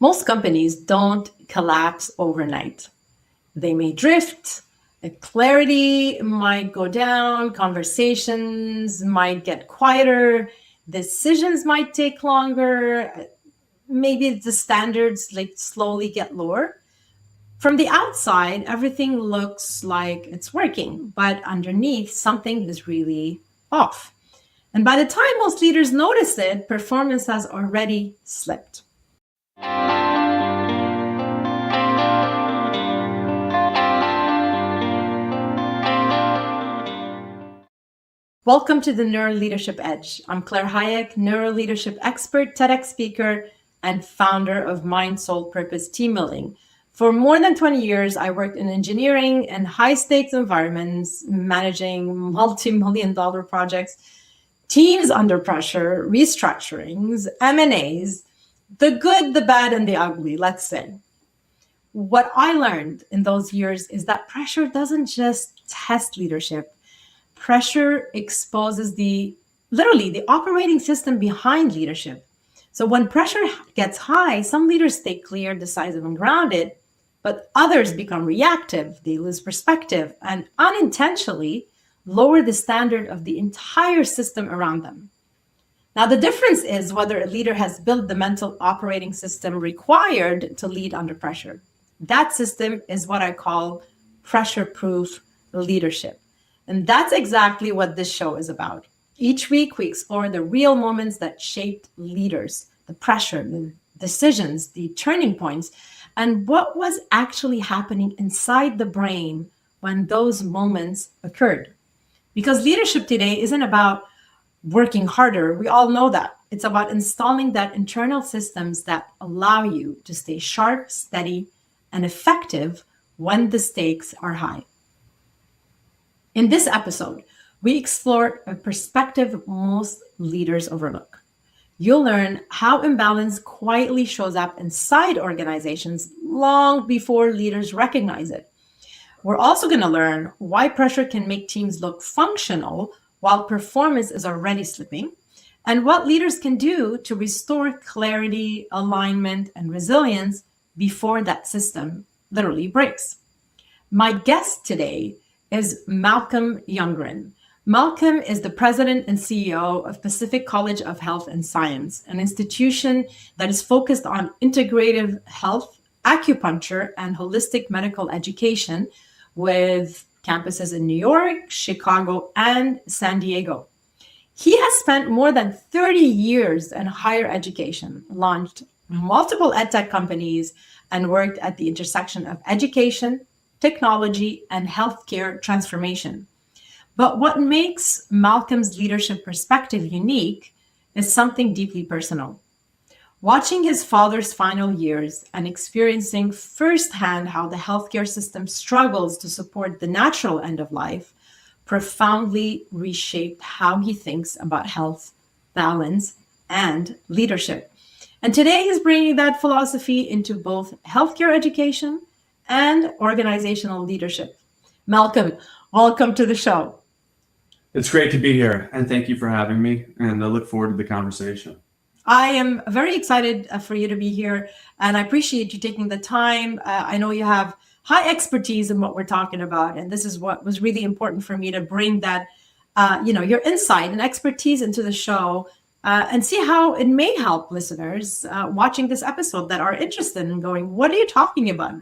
Most companies don't collapse overnight. They may drift, clarity might go down, conversations might get quieter, decisions might take longer, maybe the standards slowly get lower. From the outside, everything looks like it's working, but underneath, something is really off. And by the time most leaders notice it, performance has already slipped. Welcome to the Neuro Leadership Edge. I'm Claire Hayek, neuro leadership expert, TEDx speaker, and founder of Mind, Soul, Purpose Team Building. For more than 20 years, I worked in engineering and high-stakes environments, managing multi-million-dollar projects, teams under pressure, restructurings, M&As, the good, the bad, and the ugly, let's say. What I learned in those years is that pressure doesn't just test leadership. Pressure exposes literally the operating system behind leadership. So when pressure gets high, some leaders stay clear, decisive, and grounded, but others become reactive. They lose perspective and unintentionally lower the standard of the entire system around them. Now, the difference is whether a leader has built the mental operating system required to lead under pressure. That system is what I call pressure-proof leadership. And that's exactly what this show is about. Each week, we explore the real moments that shaped leaders, the pressure, the decisions, the turning points, and what was actually happening inside the brain when those moments occurred. Because leadership today isn't about working harder. We all know that. It's about installing that internal systems that allow you to stay sharp, steady, and effective when the stakes are high. In this episode, we explore a perspective most leaders overlook. You'll learn how imbalance quietly shows up inside organizations long before leaders recognize it. We're also going to learn why pressure can make teams look functional while performance is already slipping, and what leaders can do to restore clarity, alignment, and resilience before that system literally breaks. My guest today is Malcolm Youngren. Malcolm is the president and CEO of Pacific College of Health and Science, an institution that is focused on integrative health, acupuncture, and holistic medical education with campuses in New York, Chicago, and San Diego. He has spent more than 30 years in higher education, launched multiple EdTech companies, and worked at the intersection of education, technology, and healthcare transformation. But what makes Malcolm's leadership perspective unique is something deeply personal. Watching his father's final years and experiencing firsthand how the healthcare system struggles to support the natural end of life profoundly reshaped how he thinks about health, balance, and leadership. And today he's bringing that philosophy into both healthcare education and organizational leadership. Malcolm, welcome to the show. It's great to be here, and thank you for having me, and I look forward to the conversation. I am very excited for you to be here, and I appreciate you taking the time. I know you have high expertise in what we're talking about, and this is what was really important for me to bring that, your insight and expertise into the show and see how it may help listeners watching this episode that are interested in going, what are you talking about?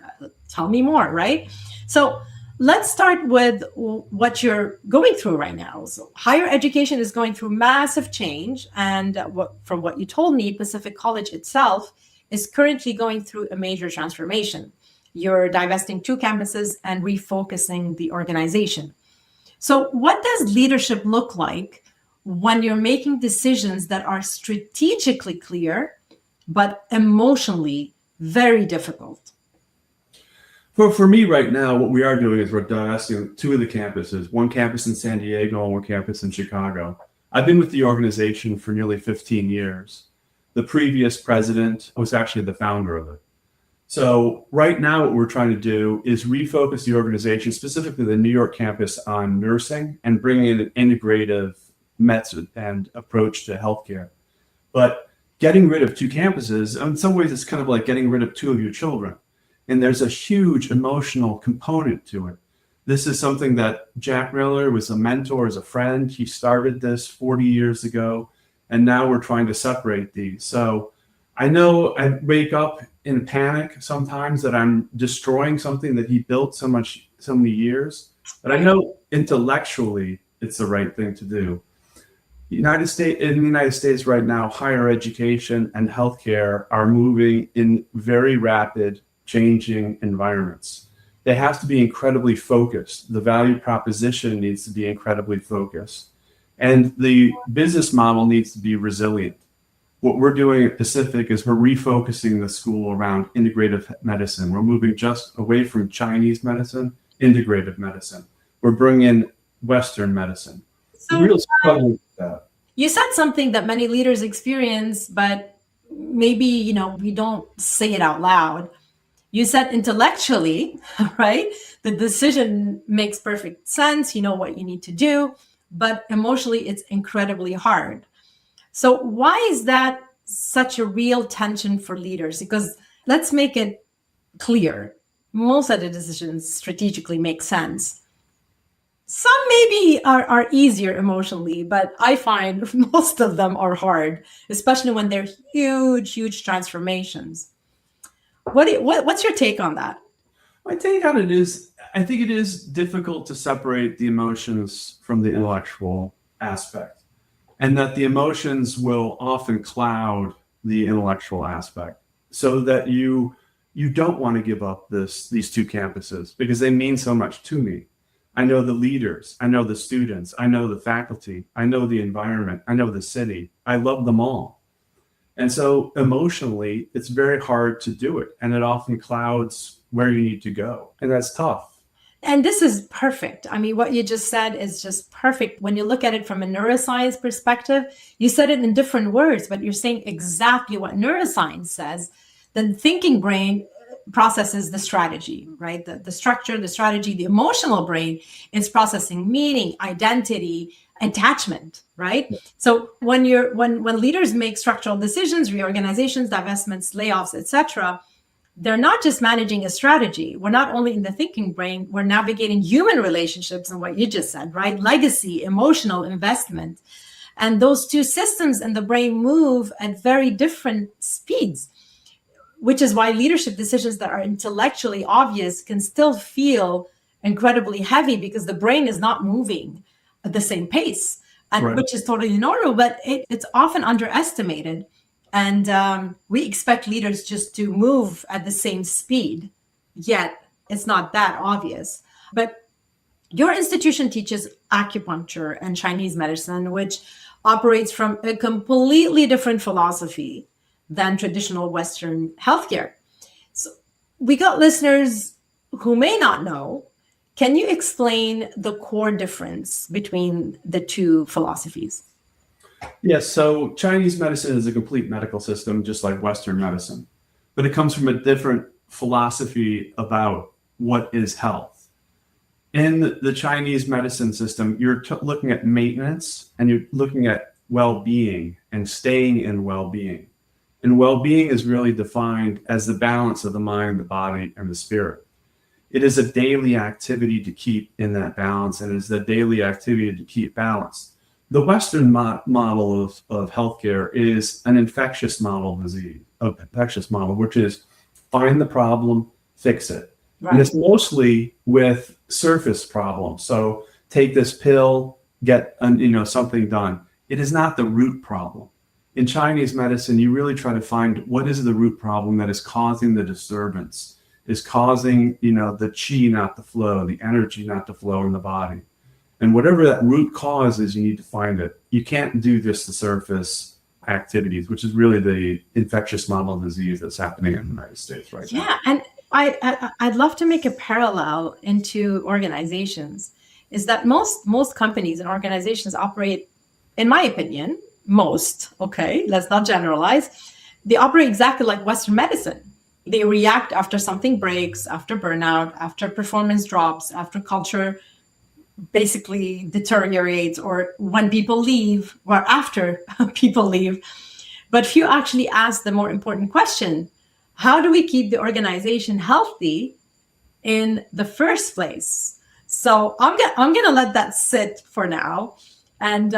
Tell me more, right? So let's start with what you're going through right now. So higher education is going through massive change. And from what you told me, Pacific College itself is currently going through a major transformation. You're divesting 2 campuses and refocusing the organization. So what does leadership look like when you're making decisions that are strategically clear, but emotionally very difficult? For me right now, what we are doing is we're divesting 2 of the campuses, one campus in San Diego and one campus in Chicago. I've been with the organization for nearly 15 years. The previous president was actually the founder of it. So right now what we're trying to do is refocus the organization, specifically the New York campus, on nursing and bringing in an integrative method and approach to healthcare. But getting rid of two campuses, in some ways, it's kind of like getting rid of two of your children. And there's a huge emotional component to it. This is something that Jack Miller was a mentor, as a friend. He started this 40 years ago, and now we're trying to separate these. So I know I wake up in panic sometimes that I'm destroying something that he built so many years, but I know intellectually it's the right thing to do. In the United States right now, higher education and healthcare are moving in very rapid, changing environments. They have to be incredibly focused. The value proposition needs to be incredibly focused. And the business model needs to be resilient. What we're doing at Pacific is we're refocusing the school around integrative medicine. We're moving just away from Chinese medicine, integrative medicine. We're bringing in Western medicine. So Real struggling with that. you said something that many leaders experience, but maybe, we don't say it out loud. You said intellectually, right? The decision makes perfect sense. You know what you need to do, but emotionally, it's incredibly hard. So why is that such a real tension for leaders? Because let's make it clear. Most of the decisions strategically make sense. Some maybe are easier emotionally, but I find most of them are hard, especially when they're huge transformations. What's your take on that? My take on it is, I think it is difficult to separate the emotions from the intellectual aspect, and that the emotions will often cloud the intellectual aspect, so that you don't want to give up these two campuses because they mean so much to me. I know the leaders, I know the students, I know the faculty, I know the environment, I know the city. I love them all. And so emotionally, it's very hard to do it. And it often clouds where you need to go. And that's tough. And this is perfect. I mean, what you just said is just perfect. When you look at it from a neuroscience perspective, you said it in different words, but you're saying exactly what neuroscience says. The thinking brain processes the strategy, right? The structure, the strategy. The emotional brain is processing meaning, identity, attachment, right? Yeah. So when leaders make structural decisions, reorganizations, divestments, layoffs, etc., they're not just managing a strategy. We're not only in the thinking brain, we're navigating human relationships and what you just said, right? Legacy, emotional investment. And those two systems in the brain move at very different speeds, which is why leadership decisions that are intellectually obvious can still feel incredibly heavy because the brain is not moving at the same pace, and right. Which is totally normal, but it's often underestimated. And we expect leaders just to move at the same speed, yet it's not that obvious. But your institution teaches acupuncture and Chinese medicine, which operates from a completely different philosophy than traditional Western healthcare. So we got listeners who may not know. Can you explain the core difference between the two philosophies? Yes, so Chinese medicine is a complete medical system, just like Western medicine, but it comes from a different philosophy about what is health. In the Chinese medicine system, you're looking at maintenance and you're looking at well-being and staying in well-being. And well-being is really defined as the balance of the mind, the body, and the spirit. It is a daily activity to keep in that balance, and it is a daily activity to keep balanced. The Western model of healthcare is an infectious model which is find the problem, fix it. Right. And it's mostly with surface problems. So take this pill, get something done. It is not the root problem. In Chinese medicine, you really try to find what is the root problem that is causing the disturbance, is causing, the qi not to flow, the energy not to flow in the body. And whatever that root cause is, you need to find it. You can't do just the surface activities, which is really the infectious model of disease that's happening in the United States right now. Yeah, and I'd love to make a parallel into organizations, is that most companies and organizations operate, in my opinion, let's not generalize, they operate exactly like Western medicine. They react after something breaks, after burnout, after performance drops, after culture basically deteriorates, or when people leave, or after people leave. But few actually ask the more important question: how do we keep the organization healthy in the first place? So I'm gonna let that sit for now, and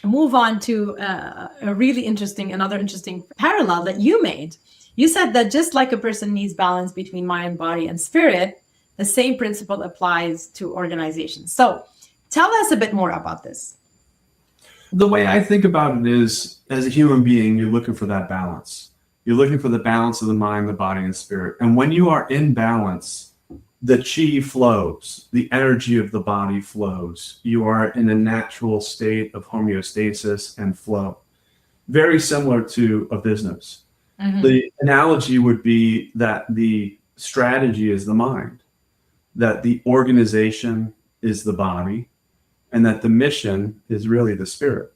move on to another interesting parallel that you made. You said that just like a person needs balance between mind, body, and spirit, the same principle applies to organizations. So tell us a bit more about this. The way I think about it is, as a human being, you're looking for that balance. You're looking for the balance of the mind, the body, and spirit. And when you are in balance, the chi flows, the energy of the body flows. You are in a natural state of homeostasis and flow. Very similar to a business. Mm-hmm. The analogy would be that the strategy is the mind, that the organization is the body, and that the mission is really the spirit.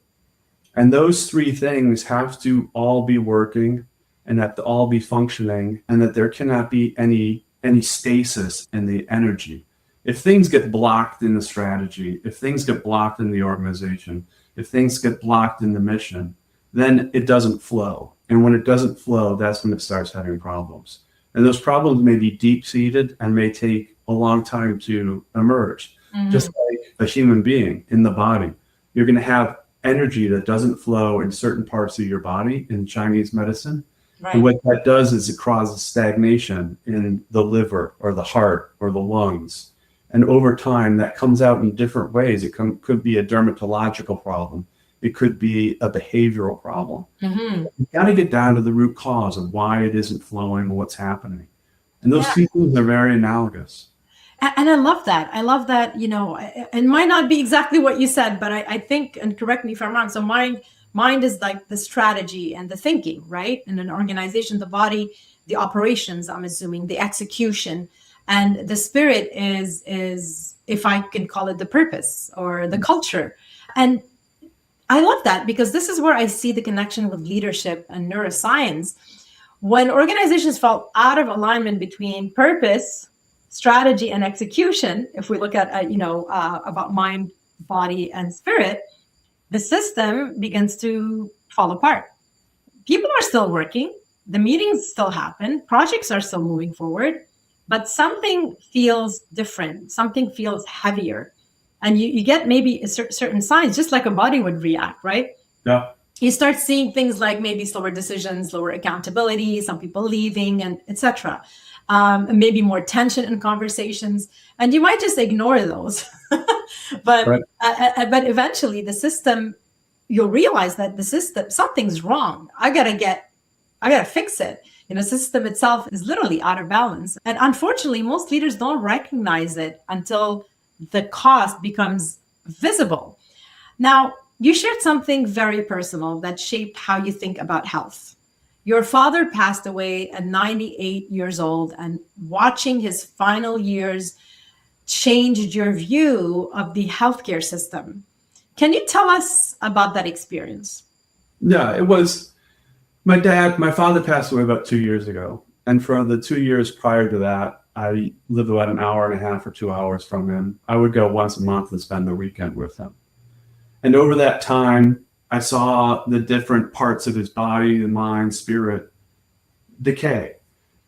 And those three things have to all be working and have to all be functioning, and that there cannot be any stasis in the energy. If things get blocked in the strategy, if things get blocked in the organization, if things get blocked in the mission, then it doesn't flow. And when it doesn't flow, that's when it starts having problems. And those problems may be deep-seated and may take a long time to emerge. Mm-hmm. Just like a human being in the body, you're going to have energy that doesn't flow in certain parts of your body in Chinese medicine. Right. And what that does is it causes stagnation in the liver or the heart or the lungs. And over time, that comes out in different ways. It could be a dermatological problem. It could be a behavioral problem. Mm-hmm. You got to get down to the root cause of why it isn't flowing or what's happening. And those two things are very analogous. And I love that. It might not be exactly what you said, but I think, and correct me if I'm wrong, so mind is like the strategy and the thinking, right? In an organization, the body, the operations, I'm assuming, the execution, and the spirit is, if I can call it, the purpose or the culture. And I love that, because this is where I see the connection with leadership and neuroscience. When organizations fall out of alignment between purpose, strategy, and execution, if we look at, about mind, body, and spirit, the system begins to fall apart. People are still working, the meetings still happen, projects are still moving forward, but something feels different, something feels heavier. And you get maybe certain signs, just like a body would react, right? Yeah. You start seeing things like maybe slower decisions, lower accountability, some people leaving, and etc. Maybe more tension in conversations, and you might just ignore those. but right. But eventually, the system, you'll realize that the system, something's wrong. I gotta fix it. The system itself is literally out of balance, and unfortunately, most leaders don't recognize it until the cost becomes visible. Now, you shared something very personal that shaped how you think about health. Your father passed away at 98 years old, and watching his final years changed your view of the healthcare system. Can you tell us about that experience? Yeah, it was my father passed away about 2 years ago. And for the 2 years prior to that, I lived about an hour and a half or 2 hours from him. I would go once a month and spend the weekend with him. And over that time, I saw the different parts of his body, the mind, spirit decay.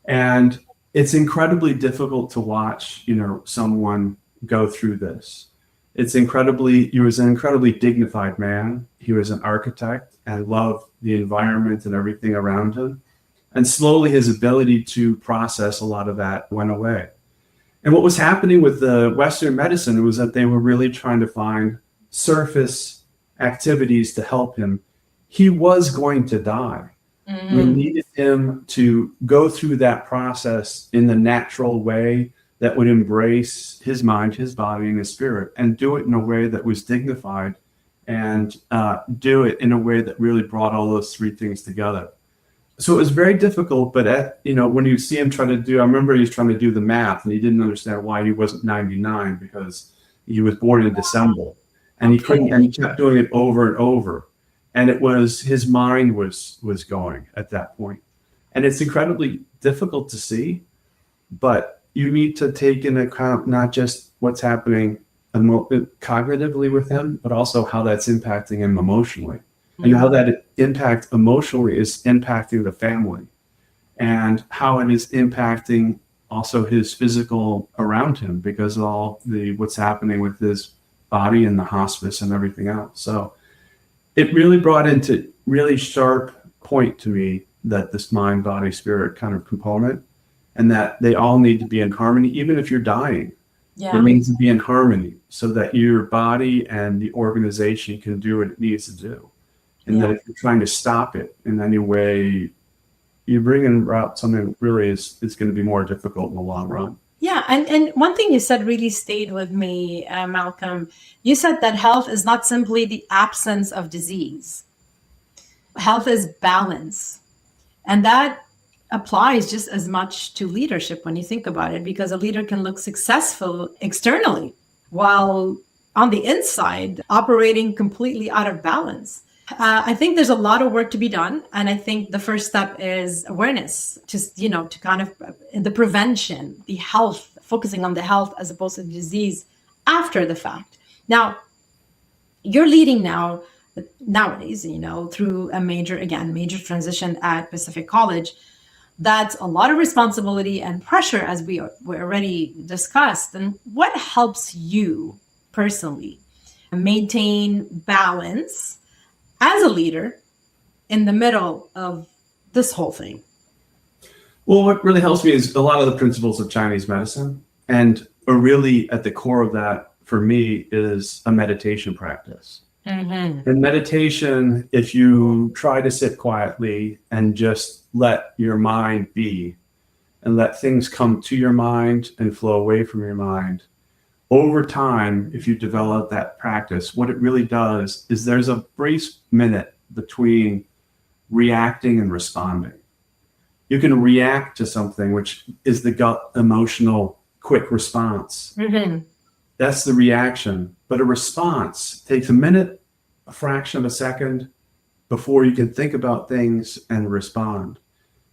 And it's incredibly difficult to watch, someone go through this. He was an incredibly dignified man. He was an architect and loved the environment and everything around him. And slowly his ability to process a lot of that went away. And what was happening with the Western medicine was that they were really trying to find surface activities to help him. He was going to die. Mm-hmm. We needed him to go through that process in the natural way that would embrace his mind, his body, and his spirit, and do it in a way that was dignified, and do it in a way that really brought all those three things together. So it was very difficult, but when you see him try to I remember he was trying to do the math, and he didn't understand why he wasn't 99, because he was born in December. And he couldn't, and he kept doing it over and over. And it was, his mind was going at that point. And it's incredibly difficult to see, but you need to take into account not just what's happening cognitively with him, but also how that's impacting him emotionally. and how that impact emotionally is impacting the family, and how it is impacting also his physical around him because of all the what's happening with his body and the hospice and everything else. So it really brought into really sharp point to me that this mind, body, spirit kind of component, and that they all need to be in harmony. Even if you're dying, Yeah. it needs to be in harmony so that your body and the organization can do what it needs to do. And that if you're trying to stop it in any way, you bring in out something that really is going to be more difficult in the long run. Yeah, and one thing you said really stayed with me, Malcolm. You said that health is not simply the absence of disease. Health is balance. And that applies just as much to leadership when you think about it, because a leader can look successful externally while on the inside operating completely out of balance. I think there's a lot of work to be done. And I think the first step is awareness, just, to kind of the prevention, the health, focusing on the health as opposed to the disease after the fact. Now, you're leading nowadays, through a major transition at Pacific College. That's a lot of responsibility and pressure, as we already discussed. And what helps you personally maintain balance as a leader in the middle of this whole thing? Well, what really helps me is a lot of the principles of Chinese medicine. And really at the core of that for me is a meditation practice. Mm-hmm. In meditation, if you try to sit quietly and just let your mind be and let things come to your mind and flow away from your mind, over time, if you develop that practice, what it really does is there's a brief minute between reacting and responding. You can react to something, which is the gut emotional quick response. Mm-hmm. That's the reaction. But a response takes a minute, a fraction of a second before you can think about things and respond.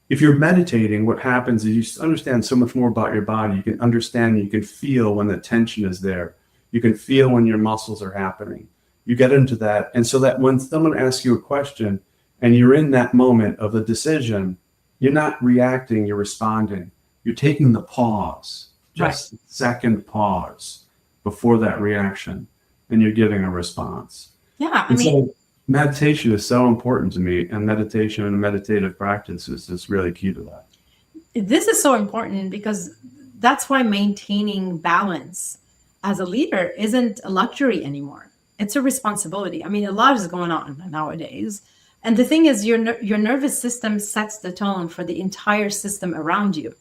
If you're meditating, what happens is you understand so much more about your body. You can understand, you can feel when the tension is there. You can feel when your muscles are happening. You get into that. And so that when someone asks you a question and you're in that moment of the decision, you're not reacting, you're responding. You're taking the pause, just a second pause before that reaction, and you're giving a response. Yeah, So meditation is so important to me, and meditation and meditative practice is just really key to that. This is so important because that's why maintaining balance as a leader isn't a luxury anymore. It's a responsibility. I mean, a lot is going on nowadays. And the thing is, your nervous system sets the tone for the entire system around you.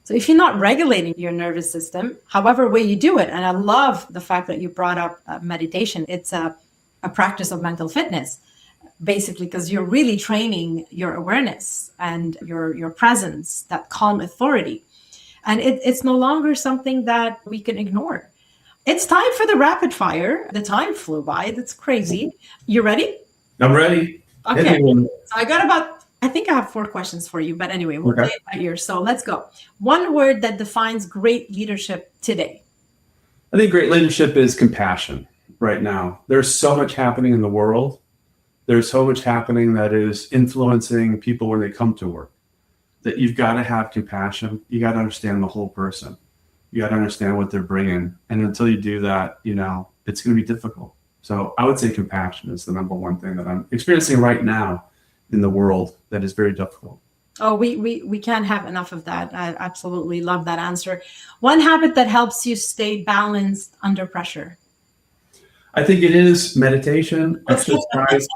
So if you're not regulating your nervous system, however way you do it, and I love the fact that you brought up meditation, it's a practice of mental fitness, basically, because you're really training your awareness and your presence, that calm authority. And it's no longer something that we can ignore. It's time for the rapid fire. The time flew by. That's crazy. You ready? I'm ready. Okay. So I think I have 4 questions for you, but anyway, we'll play it by ear. So let's go. One word that defines great leadership today. I think great leadership is compassion right now. There's so much happening in the world. There's so much happening that is influencing people when they come to work, that you've got to have compassion. You got to understand the whole person. You got to understand what they're bringing. And until you do that, it's going to be difficult. So I would say compassion is the number one thing that I'm experiencing right now in the world that is very difficult. Oh, we can't have enough of that. I absolutely love that answer. One habit that helps you stay balanced under pressure. I think it is meditation, exercise,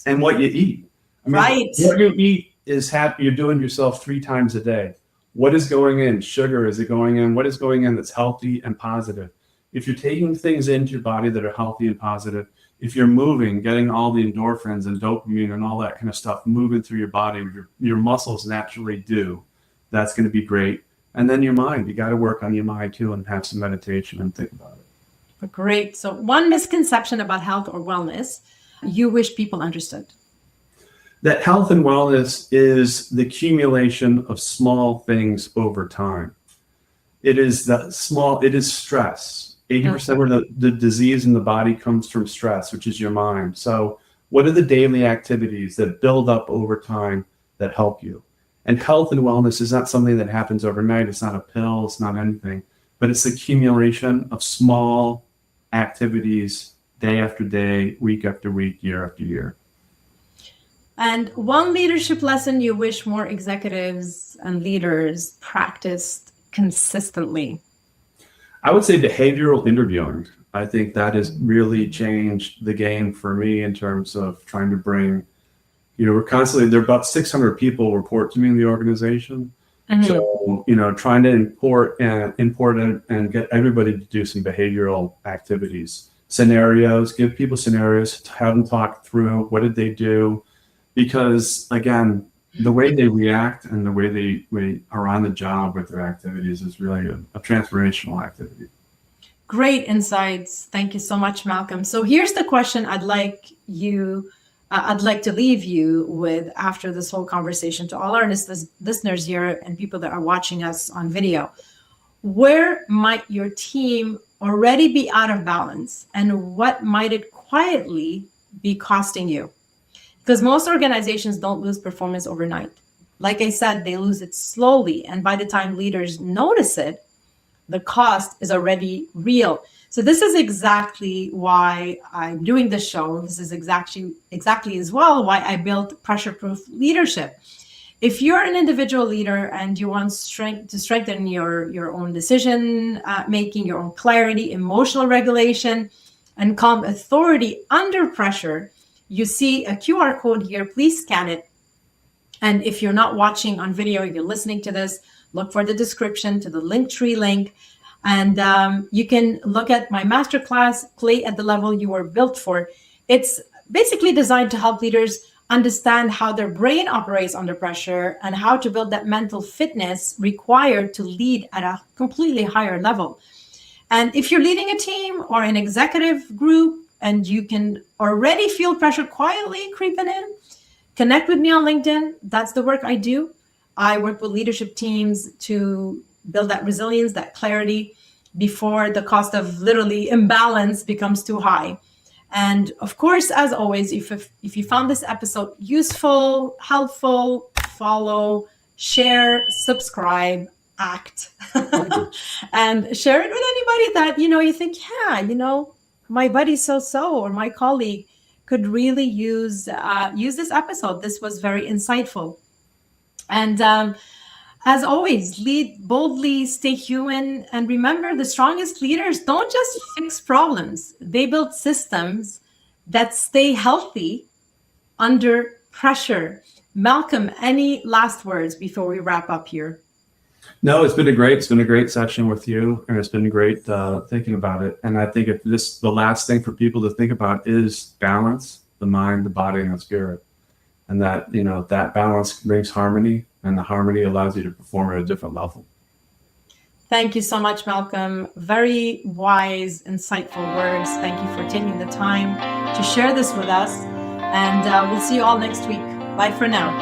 and what you eat. Right. What you eat is you're doing yourself 3 times a day. What is going in? Sugar, is it going in? What is going in that's healthy and positive? If you're taking things into your body that are healthy and positive, if you're moving, getting all the endorphins and dopamine and all that kind of stuff moving through your body, your muscles naturally do, that's going to be great. And then your mind, you got to work on your mind too and have some meditation and think about it. Great. So one misconception about health or wellness you wish people understood. That health and wellness is the accumulation of small things over time. It is stress. 80% of the disease in the body comes from stress, which is your mind. So what are the daily activities that build up over time that help you? And health and wellness is not something that happens overnight. It's not a pill. It's not anything. But it's the accumulation of small activities day after day, week after week, year after year. And one leadership lesson you wish more executives and leaders practiced consistently? I would say behavioral interviewing. I think that has really changed the game for me in terms of trying to bring, we're constantly, there are about 600 people report to me in the organization. Mm-hmm. So, trying to import and get everybody to do some behavioral activities, scenarios, give people scenarios, have them talk through what did they do? Because again, the way they react and the way they are on the job with their activities is really a transformational activity. Great insights. Thank you so much, Malcolm. So here's the question I'd like to leave you with after this whole conversation to all our listeners here and people that are watching us on video. Where might your team already be out of balance, and what might it quietly be costing you? Because most organizations don't lose performance overnight. Like I said, they lose it slowly. And by the time leaders notice it, the cost is already real. So this is exactly why I'm doing this show. This is exactly as well why I built pressure-proof leadership. If you're an individual leader and you want to strengthen your own decision making, your own clarity, emotional regulation, and calm authority under pressure, you see a QR code here. Please scan it. And if you're not watching on video, you're listening to this, look for the description to the Linktree link. And you can look at my masterclass, Play at the Level You Were Built For. It's basically designed to help leaders understand how their brain operates under pressure and how to build that mental fitness required to lead at a completely higher level. And if you're leading a team or an executive group and you can already feel pressure quietly creeping in, connect with me on LinkedIn. That's the work I do. I work with leadership teams to build that resilience, that clarity before the cost of literally imbalance becomes too high. And of course, as always, if you found this episode useful, helpful, follow, share, subscribe, act, and share it with anybody that, you think, my buddy so-so or my colleague could really use this episode. This was very insightful. And as always, lead boldly, stay human, and remember, the strongest leaders don't just fix problems. They build systems that stay healthy under pressure. Malcolm, any last words before we wrap up here? No, it's been a great session with you, and it's been great thinking about it. And I think the last thing for people to think about is balance, the mind, the body, and the spirit. And that, that balance brings harmony, and the harmony allows you to perform at a different level. Thank you so much, Malcolm. Very wise, insightful words. Thank you for taking the time to share this with us. And we'll see you all next week. Bye for now.